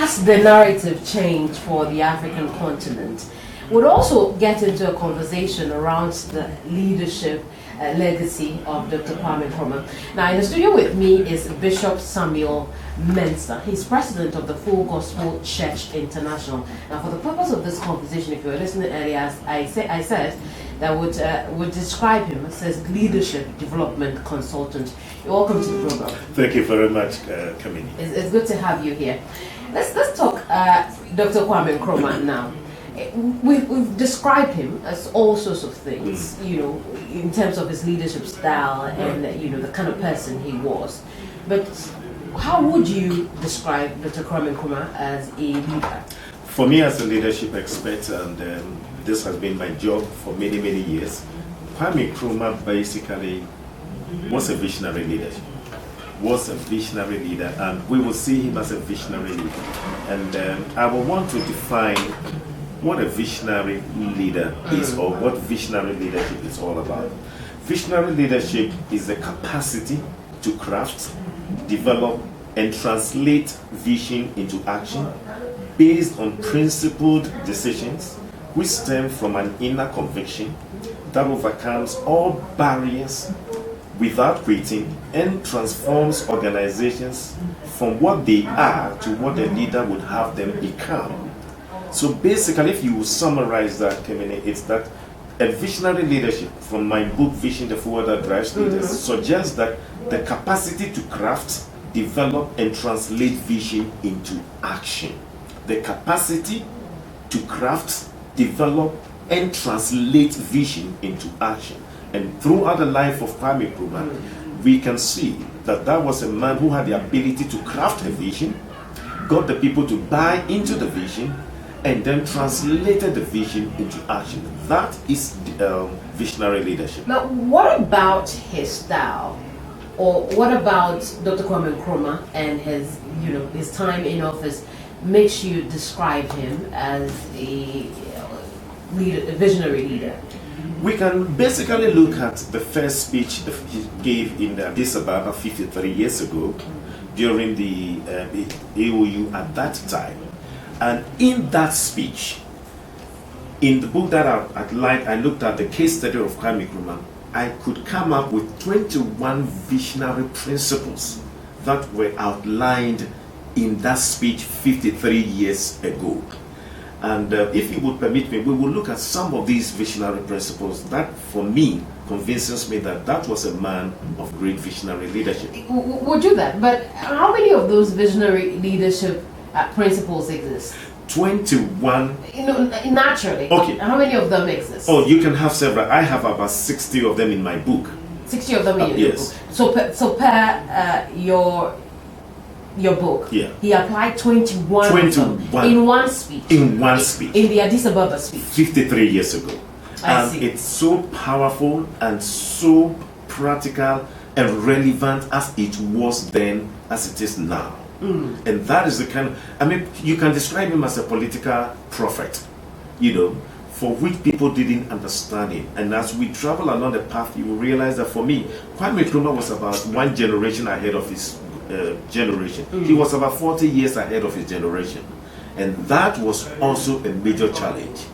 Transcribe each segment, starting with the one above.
as the narrative changed for the African continent, we'll also get into a conversation around the leadership legacy of Dr. Kwame Nkrumah. Now, in the studio with me is Bishop Samuel Mensah. He's president of the Full Gospel Church International. Now, for the purpose of this conversation, if you were listening earlier, I said that would describe him as a leadership development consultant. You're welcome to the program. Thank you very much, Kamini. It's good to have you here. Let's talk Dr. Kwame Nkrumah now. We've described him as all sorts of things, in terms of his leadership style and the kind of person he was. But how would you describe Dr. Kwame Nkrumah as a leader? For me, as a leadership expert, and this has been my job for many, many years, Kwame Nkrumah basically was a visionary leader. And we will see him as a visionary leader. And I will want to define what a visionary leader is, or what visionary leadership is all about. Visionary leadership is the capacity to craft, develop, and translate vision into action based on principled decisions which stem from an inner conviction that overcomes all barriers without quitting and transforms organizations from what they are to what the leader would have them become. So basically, if you summarize that, Kemene, it's that a visionary leadership, from my book Vision, the Forward That Drives Leaders, suggests that the capacity to craft, develop, and translate vision into action. The capacity to craft, develop, and translate vision into action. And throughout the life of Kwame Nkrumah, we can see that that was a man who had the ability to craft a vision, got the people to buy into the vision, and then translated the vision into action. That is visionary leadership. Now, what about his style? Or what about Dr. Kwame Nkrumah and his time in office makes you describe him as a leader, a visionary leader? We can basically look at the first speech that he gave in Addis Ababa 53 years ago during the AOU at that time. And in that speech, in the book that I outlined, I looked at the case study of Kwame Nkrumah. I could come up with 21 visionary principles that were outlined in that speech 53 years ago. And if you would permit me, we will look at some of these visionary principles that, for me, convinces me that that was a man of great visionary leadership. We'll do that, but how many of those visionary leadership principles exist? 21. Naturally. Okay. How many of them exist? Oh, you can have several. I have about 60 of them in my book. 60 of them in your yes. book. So per your book, yeah, he applied 21 of them in one speech. In one speech. In the Addis Ababa speech. 53 years ago. I see. It's so powerful and so practical and relevant as it was then as it is now. And that is the kind of, you can describe him as a political prophet, for which people didn't understand him. And as we travel along the path, you will realize that for me, Kwame Nkrumah was about one generation ahead of his generation. He was about 40 years ahead of his generation. And that was also a major challenge,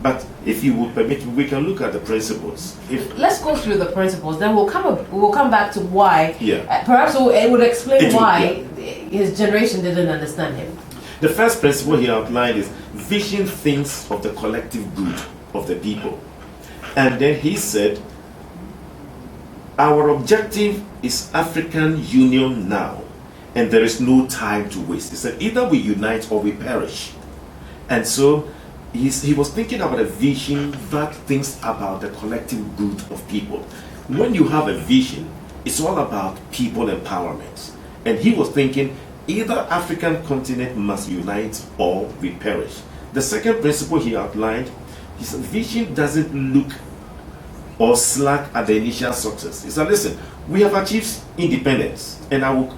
But if you would permit me, we can look at the principles. Let's go through the principles, then we'll come back to why. Yeah. Perhaps it would explain why his generation didn't understand him. The first principle he outlined is vision thinks of the collective good of the people. And then he said, our objective is African union now, and there is no time to waste. He said, either we unite or we perish. And so he was thinking about a vision that thinks about the collective good of people. When you have a vision, it's all about people empowerment. And he was thinking, either African continent must unite or we perish. The second principle he outlined, he said, vision doesn't look or slack at the initial success. He said, listen, we have achieved independence. And I will,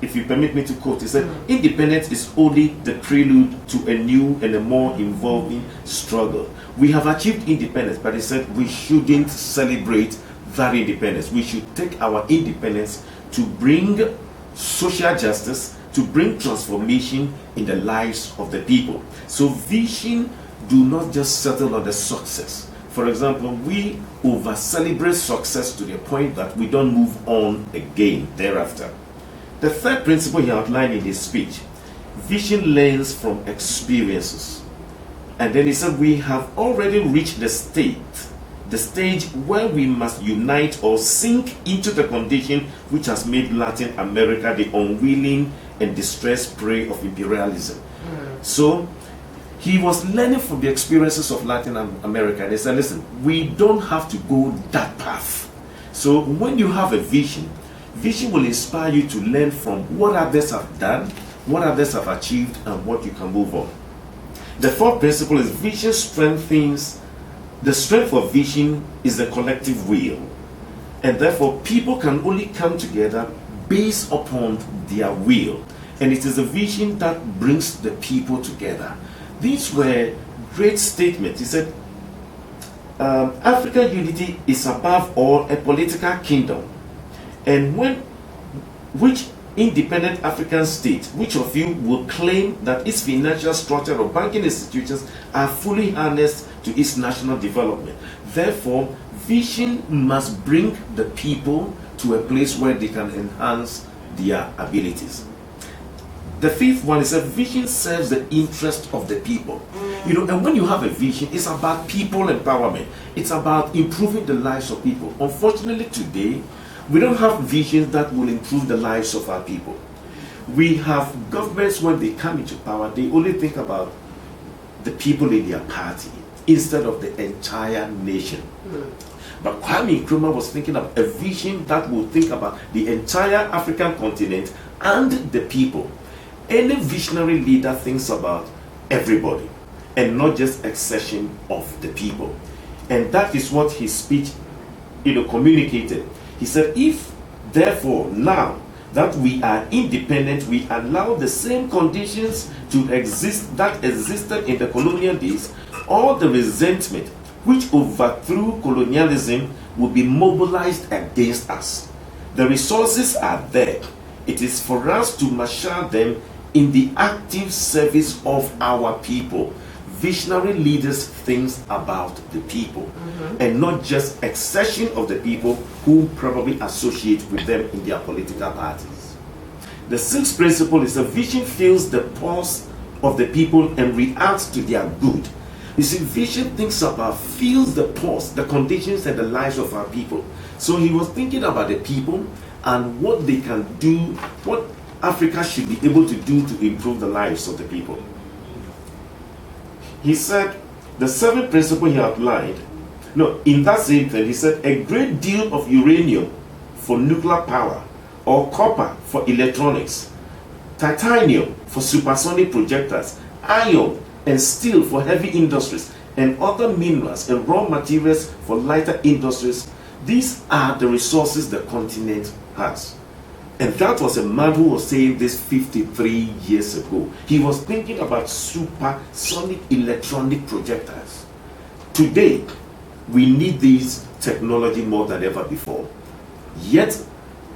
if you permit me to quote, he said, independence is only the prelude to a new and a more involving struggle. We have achieved independence, but he said we shouldn't celebrate that independence. We should take our independence to bring social justice, to to bring transformation in the lives of the people. So vision do not just settle on the success. For example, we over celebrate success to the point that we don't move on again thereafter. The third principle he outlined in his speech, vision learns from experiences. And then he said, we have already reached the stage where we must unite or sink into the condition which has made Latin America the unwilling and distressed prey of imperialism. So he was learning from the experiences of Latin America, and he said, listen, we don't have to go that path. So when you have a vision, vision will inspire you to learn from what others have done, what others have achieved, and what you can move on. The fourth principle is vision strengthens. The strength of vision is the collective will, and therefore people can only come together based upon their will, and it is a vision that brings the people together. These were great statements. He said, African unity is above all a political kingdom, and which independent African state, which of you will claim that its financial structure or banking institutions are fully harnessed to its national development? Therefore, vision must bring the people to a place where they can enhance their abilities. The fifth one is that vision serves the interest of the people. And when you have a vision, it's about people empowerment. It's about improving the lives of people. Unfortunately, today, we don't have visions that will improve the lives of our people. We have governments, when they come into power, they only think about the people in their party instead of the entire nation. But Kwame Nkrumah was thinking of a vision that will think about the entire African continent and the people. Any visionary leader thinks about everybody and not just a section of the people. And that is what his speech communicated. He said, if therefore now that we are independent, we allow the same conditions to exist that existed in the colonial days, all the resentment which overthrew colonialism will be mobilized against us. The resources are there. It is for us to marshal them in the active service of our people. Visionary leaders think about the people and not just a section of the people who probably associate with them in their political parties. The sixth principle is a vision feels the pulse of the people and reacts to their good. You see, vision thinks about, feels the pulse, the conditions and the lives of our people. So he was thinking about the people and what they can do, what Africa should be able to do to improve the lives of the people. He said, the seventh principle he outlined, in that same thing, he said, a great deal of uranium for nuclear power, or copper for electronics, titanium for supersonic projectors, iron and steel for heavy industries, and other minerals and raw materials for lighter industries. These are the resources the continent has. And that was a man who was saying this 53 years ago. He was thinking about supersonic electronic projectors. Today, we need this technology more than ever before. Yet,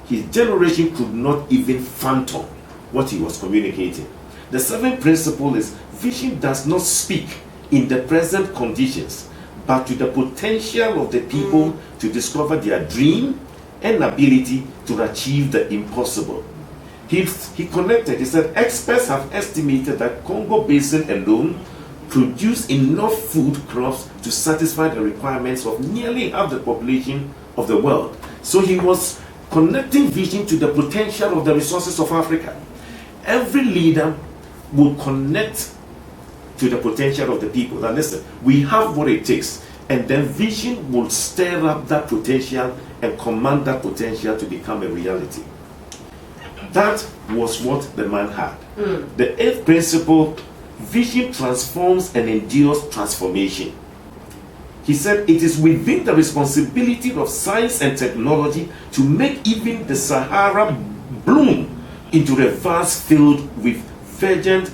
his generation could not even fathom what he was communicating. The seventh principle is vision does not speak in the present conditions, but to the potential of the people to discover their dream and ability to achieve the impossible. He connected, he said, experts have estimated that Congo Basin alone produce enough food crops to satisfy the requirements of nearly half the population of the world. So he was connecting vision to the potential of the resources of Africa. Every leader will connect to the potential of the people. Now listen, we have what it takes, and then vision will stir up that potential and command that potential to become a reality. That was what the man had. The eighth principle, vision transforms and endures transformation. He said it is within the responsibility of science and technology to make even the Sahara bloom into a vast field with verdant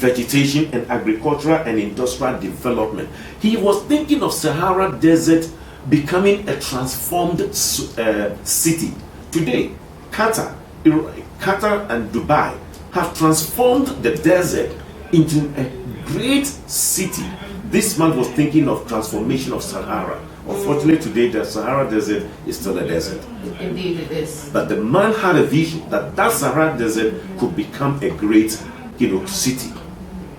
vegetation and agricultural and industrial development. He was thinking of Sahara Desert becoming a transformed city. Today, Qatar and Dubai have transformed the desert into a great city. This man was thinking of transformation of Sahara. Unfortunately, today the Sahara Desert is still a desert. Indeed, it is. But the man had a vision that Sahara Desert could become a great, city.